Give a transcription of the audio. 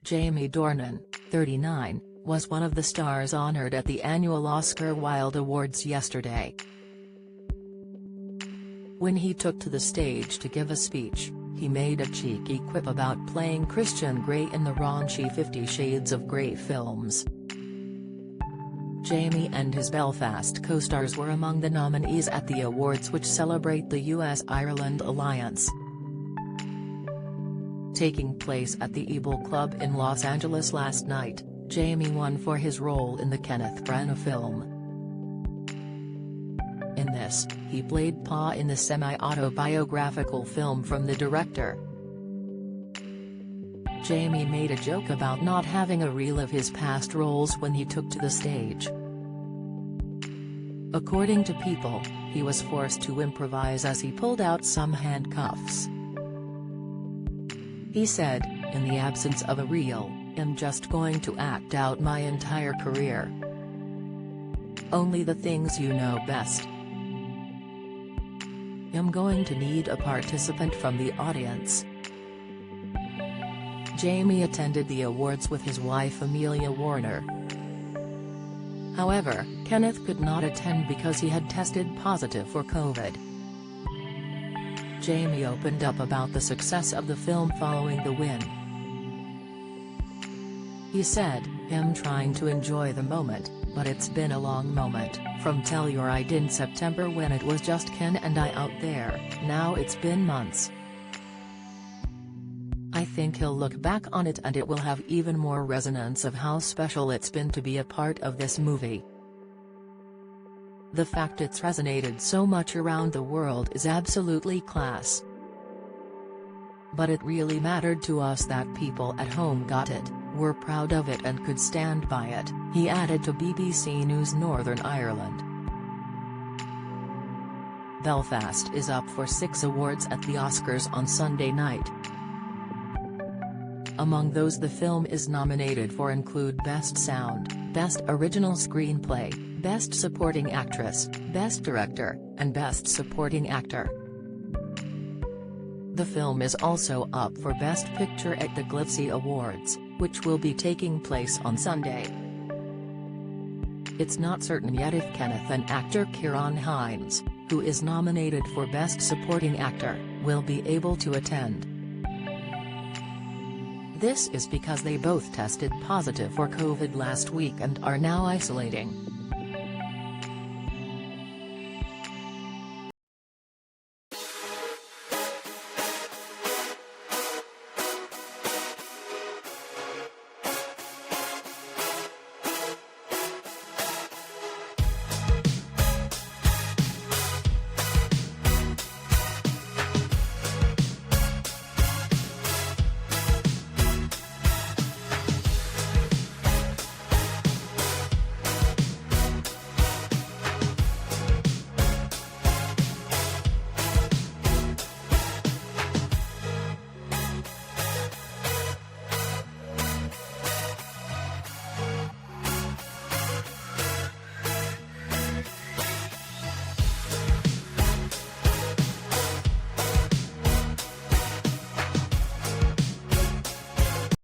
Jamie Dornan, 39, was one of the stars honored at the annual Oscar Wilde Awards yesterday. When he took to the stage to give a speech, he made a cheeky quip about playing Christian Grey in the raunchy 50 Shades of Grey films. Jamie and his Belfast co-stars were among the nominees at the awards, which celebrate the US-Ireland alliance. Taking place at the Ebel Club in Los Angeles last night, Jamie won for his role in the Kenneth Branagh film. In this, he played Pa in the semi-autobiographical film from the director. Jamie made a joke about not having a reel of his past roles when he took to the stage. According to People, he was forced to improvise as he pulled out some handcuffs. He said, "In the absence of a reel, I'm just going to act out my entire career. Only the things you know best. I'm going to need a participant from the audience." Jamie attended the awards with his wife Amelia Warner. However, Kenneth could not attend because he had tested positive for COVID. Jamie opened up about the success of the film following the win. He said, "I'm trying to enjoy the moment, but it's been a long moment, from Telluride in September when it was just Ken and I out there, now it's been months. I think he'll look back on it and it will have even more resonance of how special it's been to be a part of this movie. The fact it's resonated so much around the world is absolutely class. But it really mattered to us that people at home got it, were proud of it and could stand by it," he added to BBC News Northern Ireland. Belfast is up for 6 awards at the Oscars on Sunday night. Among those the film is nominated for include Best Sound, Best Original Screenplay, Best Supporting Actress, Best Director, and Best Supporting Actor. The film is also up for Best Picture at the Glitzy Awards, which will be taking place on Sunday. It's not certain yet if Kenneth and actor Ciarán Hinds, who is nominated for Best Supporting Actor, will be able to attend. This is because they both tested positive for COVID last week and are now isolating.